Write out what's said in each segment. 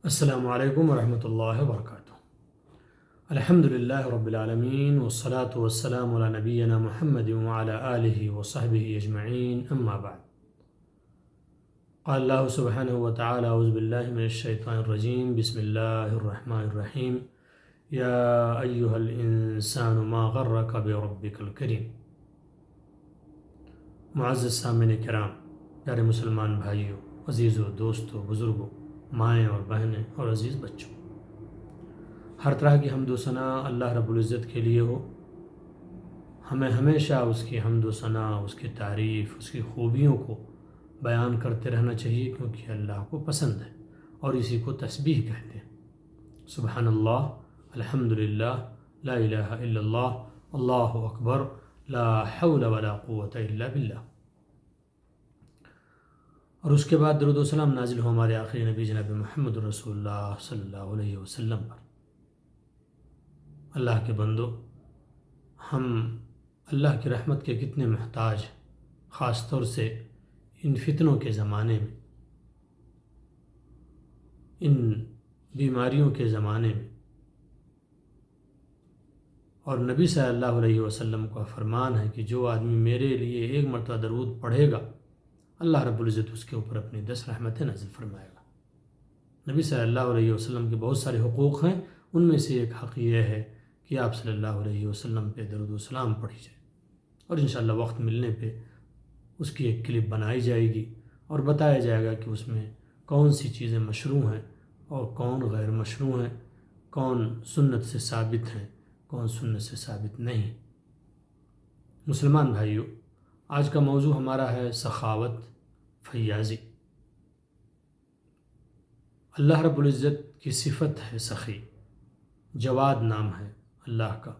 السلام علیکم ورحمۃ اللہ وبرکاتہ۔ الحمد للہ رب العالمین والصلاة والسلام علی نبینا محمد وعلی آلہ وصحبہ اجمعین، اما بعد۔ قال اللہ سبحانہ وتعالی اعوذ باللہ من الشیطان الرجیم، بسم اللہ الرحمن الرحیم، یا ایہا الانسان ما غرک بربک الکریم۔ معزز سامعین کرام، پیارے مسلمان بھائیوں، عزیزوں، دوستوں، بزرگوں، مائیں اور بہنیں اور عزیز بچوں، ہر طرح کی حمد و ثنا اللہ رب العزت کے لیے ہو۔ ہمیں ہمیشہ اس کی حمد و ثنا، اس کی تعریف، اس کی خوبیوں کو بیان کرتے رہنا چاہیے، کیونکہ اللہ کو پسند ہے اور اسی کو تسبیح کہتے ہیں۔ سبحان اللہ، الحمد للہ، لا الہ الا اللہ، اللہ اکبر، لا حول ولا قوة الا باللہ۔ اور اس کے بعد درود و سلام نازل ہو ہمارے آخری نبی جناب محمد رسول اللہ صلی اللہ علیہ وسلم پر۔ اللہ کے بندو، ہم اللہ کی رحمت کے کتنے محتاج ہیں، خاص طور سے ان فتنوں کے زمانے میں، ان بیماریوں کے زمانے میں۔ اور نبی صلی اللہ علیہ وسلم کا فرمان ہے کہ جو آدمی میرے لیے ایک مرتبہ درود پڑھے گا، اللہ رب العزت اس کے اوپر اپنی 10 رحمتیں نازل فرمائے گا۔ نبی صلی اللہ علیہ وسلم کے بہت سارے حقوق ہیں، ان میں سے ایک حق یہ ہے کہ آپ صلی اللہ علیہ وسلم پہ درود و سلام پڑھی جائے، اور انشاءاللہ وقت ملنے پہ اس کی ایک کلپ بنائی جائے گی اور بتایا جائے گا کہ اس میں کون سی چیزیں مشروع ہیں اور کون غیر مشروع ہیں، کون سنت سے ثابت ہیں، کون سنت سے ثابت نہیں۔ مسلمان بھائیوں، آج کا موضوع ہمارا ہے سخاوت، فیاضی۔ اللہ رب العزت کی صفت ہے سخی، جواد نام ہے اللہ کا،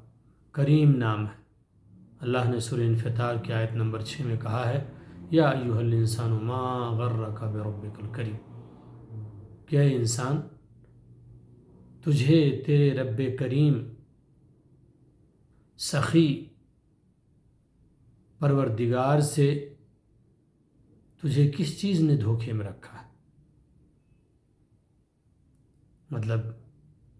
کریم نام ہے۔ اللہ نے سورہ انفطار کی آیت نمبر 6 میں کہا ہے، یا ایھا الانسان ما غرک بربک الکریم، کہ اے انسان، تجھے تیرے رب کریم سخی پروردگار سے تجھے کس چیز نے دھوکے میں رکھا ہے؟ مطلب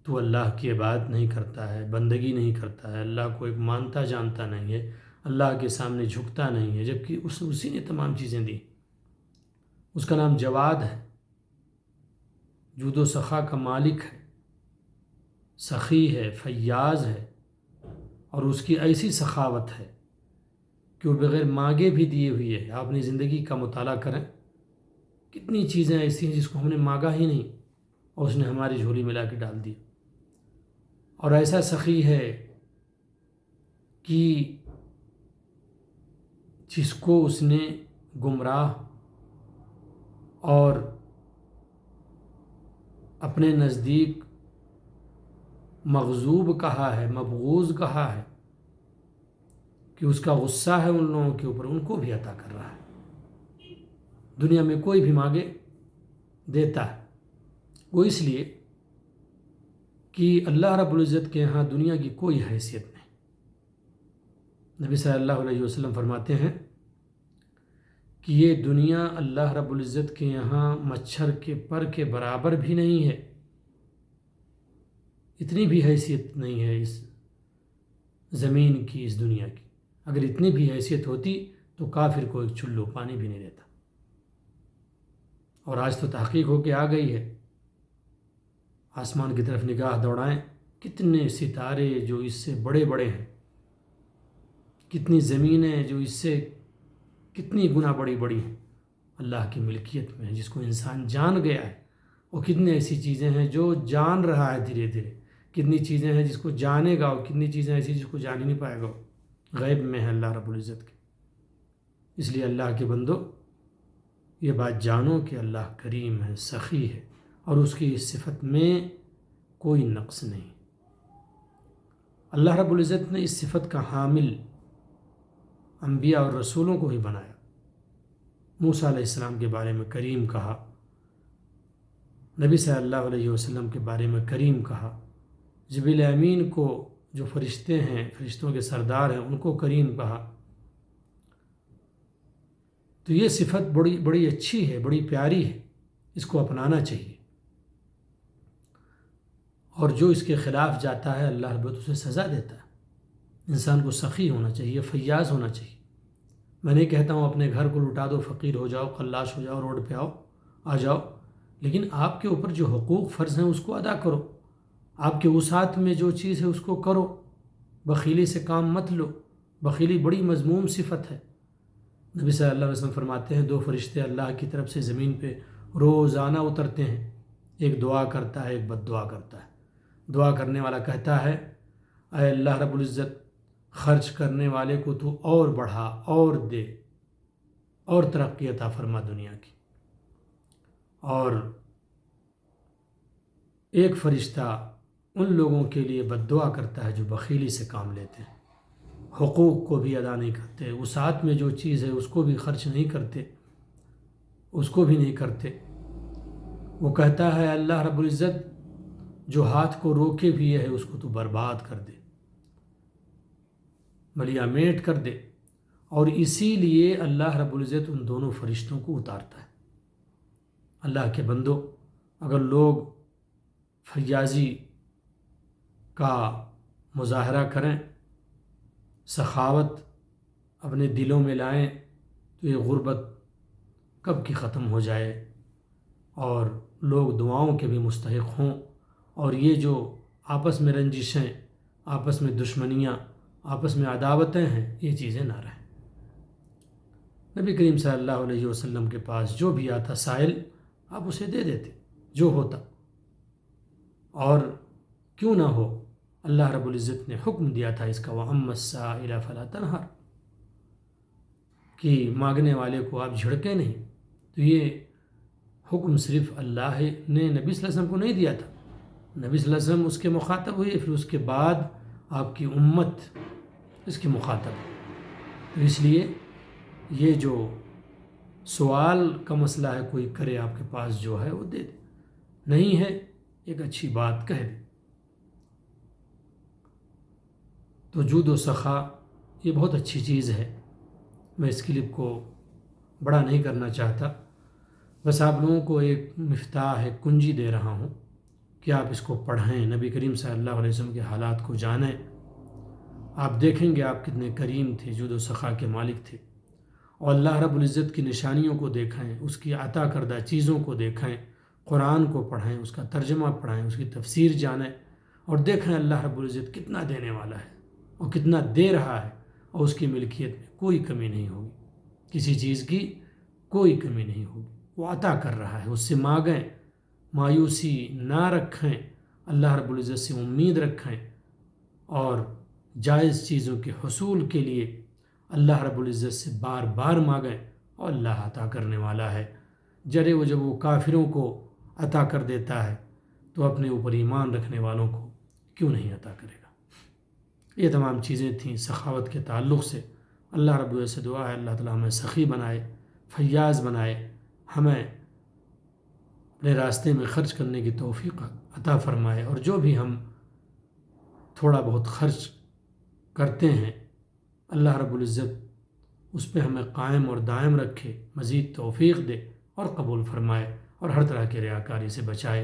تو اللہ کی عبادت نہیں کرتا ہے، بندگی نہیں کرتا ہے، اللہ کو ایک مانتا جانتا نہیں ہے، اللہ کے سامنے جھکتا نہیں ہے، جبکہ اسی نے تمام چیزیں دی۔ اس کا نام جواد ہے، جود و سخا کا مالک ہے، سخی ہے، فیاض ہے، اور اس کی ایسی سخاوت ہے کہ وہ بغیر مانگے بھی دیے ہوئی ہے۔ آپ اپنی زندگی کا مطالعہ کریں، کتنی چیزیں ایسی ہیں جس کو ہم نے مانگا ہی نہیں اور اس نے ہماری جھولی میں لا کے ڈال دی۔ اور ایسا سخی ہے کہ جس کو اس نے گمراہ اور اپنے نزدیک مغضوب کہا ہے، مبغوض کہا ہے، کہ اس کا غصہ ہے ان لوگوں کے اوپر، ان کو بھی عطا کر رہا ہے۔ دنیا میں کوئی بھی مانگے دیتا ہے، وہ اس لیے کہ اللہ رب العزت کے ہاں دنیا کی کوئی حیثیت نہیں۔ نبی صلی اللہ علیہ وسلم فرماتے ہیں کہ یہ دنیا اللہ رب العزت کے یہاں مچھر کے پر کے برابر بھی نہیں ہے، اتنی بھی حیثیت نہیں ہے اس زمین کی، اس دنیا کی۔ اگر اتنی بھی حیثیت ہوتی تو کافر کو ایک چلو پانی بھی نہیں دیتا۔ اور آج تو تحقیق ہو کے آ گئی ہے، آسمان کی طرف نگاہ دوڑائیں، کتنے ستارے جو اس سے بڑے بڑے ہیں، کتنی زمینیں جو اس سے کتنی گنا بڑی بڑی ہیں، اللہ کی ملکیت میں ہے، جس کو انسان جان گیا ہے۔ اور کتنے ایسی چیزیں ہیں جو جان رہا ہے دھیرے دھیرے، کتنی چیزیں ہیں جس کو جانے گا، اور کتنی چیزیں ایسی جس کو جان ہی نہیں پائے گا، غیب میں ہے اللہ رب العزت کے۔ اس لیے اللہ کے بندو، یہ بات جانو کہ اللہ کریم ہے، سخی ہے، اور اس کی اس صفت میں کوئی نقص نہیں۔ اللہ رب العزت نے اس صفت کا حامل انبیاء اور رسولوں کو ہی بنایا۔ موسیٰ علیہ السلام کے بارے میں کریم کہا، نبی صلی اللہ علیہ وسلم کے بارے میں کریم کہا، جبریل امین کو جو فرشتے ہیں، فرشتوں کے سردار ہیں، ان کو کریم کہا۔ تو یہ صفت بڑی اچھی ہے، بڑی پیاری ہے، اس کو اپنانا چاہیے۔ اور جو اس کے خلاف جاتا ہے اللہ رب اسے سزا دیتا ہے۔ انسان کو سخی ہونا چاہیے، فیاض ہونا چاہیے۔ میں نہیں کہتا ہوں اپنے گھر کو لٹا دو، فقیر ہو جاؤ، خلاص ہو جاؤ، روڈ پہ آ جاؤ، لیکن آپ کے اوپر جو حقوق فرض ہیں اس کو ادا کرو۔ آپ کے وسعت میں جو چیز ہے اس کو کرو، بخیلی سے کام مت لو۔ بخیلی بڑی مذموم صفت ہے۔ نبی صلی اللہ علیہ وسلم فرماتے ہیں 2 فرشتے اللہ کی طرف سے زمین پہ روزانہ اترتے ہیں، ایک دعا کرتا ہے، ایک بد دعا کرتا ہے۔ دعا کرنے والا کہتا ہے اے اللہ رب العزت، خرچ کرنے والے کو تو اور بڑھا، اور دے، اور ترقی عطا فرما دنیا کی۔ اور ایک فرشتہ ان لوگوں کے لیے بد دعا کرتا ہے جو بخیلی سے کام لیتے ہیں، حقوق کو بھی ادا نہیں کرتے، وسعت میں جو چیز ہے اس کو بھی خرچ نہیں کرتے، اس کو بھی نہیں کرتے۔ وہ کہتا ہے اللہ رب العزت جو ہاتھ کو روکے بھی ہے اس کو تو برباد کر دے، ملیا میٹ کر دے۔ اور اسی لیے اللہ رب العزت ان دونوں فرشتوں کو اتارتا ہے۔ اللہ کے بندو، اگر لوگ فیاضی کا مظاہرہ کریں، سخاوت اپنے دلوں میں لائیں، تو یہ غربت کب کی ختم ہو جائے اور لوگ دعاؤں کے بھی مستحق ہوں، اور یہ جو آپس میں رنجشیں، آپس میں دشمنیاں، آپس میں عداوتیں ہیں، یہ چیزیں نہ رہیں۔ نبی کریم صلی اللہ علیہ وسلم کے پاس جو بھی آتا سائل، آپ اسے دے دیتے جو ہوتا۔ اور کیوں نہ ہو، اللہ رب العزت نے حکم دیا تھا اس کا وَأَمَّا السَّائِلَ فَلَا تَنْهَرْ، کہ مانگنے والے کو آپ جھڑکے نہیں۔ تو یہ حکم صرف اللہ نے نبی صلی اللہ علیہ وسلم کو نہیں دیا تھا، نبی صلی اللہ علیہ وسلم اس کے مخاطب ہوئے، پھر اس کے بعد آپ کی امت اس کے مخاطب ہے۔ تو اس لیے یہ جو سوال کا مسئلہ ہے، کوئی کرے آپ کے پاس جو ہے وہ دے دے، نہیں ہے ایک اچھی بات کہہ دے۔ تو جود و سخا یہ بہت اچھی چیز ہے۔ میں اس کلپ کو بڑا نہیں کرنا چاہتا، بس آپ لوگوں کو ایک مفتاح ہے، کنجی دے رہا ہوں کہ آپ اس کو پڑھیں، نبی کریم صلی اللہ علیہ وسلم کے حالات کو جانیں۔ آپ دیکھیں گے آپ کتنے کریم تھے، جود و سخا کے مالک تھے، اور اللہ رب العزت کی نشانیوں کو دیکھیں، اس کی عطا کردہ چیزوں کو دیکھیں، قرآن کو پڑھیں، اس کا ترجمہ پڑھیں، اس کی تفسیر جانیں، اور دیکھیں اللہ رب العزت کتنا دینے والا ہے اور کتنا دے رہا ہے، اور اس کی ملکیت میں کوئی کمی نہیں ہوگی، کسی چیز کی کوئی کمی نہیں ہوگی، وہ عطا کر رہا ہے۔ اس سے مانگیں، مایوسی نہ رکھیں، اللہ رب العزت سے امید رکھیں، اور جائز چیزوں کے حصول کے لیے اللہ رب العزت سے بار بار مانگیں، اور اللہ عطا کرنے والا ہے۔ جب وہ کافروں کو عطا کر دیتا ہے تو اپنے اوپر ایمان رکھنے والوں کو کیوں نہیں عطا کرے گا۔ یہ تمام چیزیں تھیں سخاوت کے تعلق سے۔ اللہ رب العزت سے دعا ہے اللہ تعالیٰ ہمیں سخی بنائے، فیاض بنائے، ہمیں اپنے راستے میں خرچ کرنے کی توفیق عطا فرمائے، اور جو بھی ہم تھوڑا بہت خرچ کرتے ہیں اللہ رب العزت اس پہ ہمیں قائم اور دائم رکھے، مزید توفیق دے اور قبول فرمائے، اور ہر طرح کے ریاکاری سے بچائے۔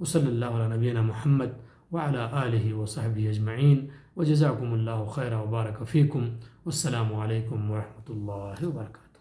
وصلی اللہ علی نبینا محمد وعلی آلہ وصحبہ اجمعین، وجزاکم اللہ خیرا وبارک فیکم، والسلام علیکم ورحمۃ اللہ وبرکاتہ۔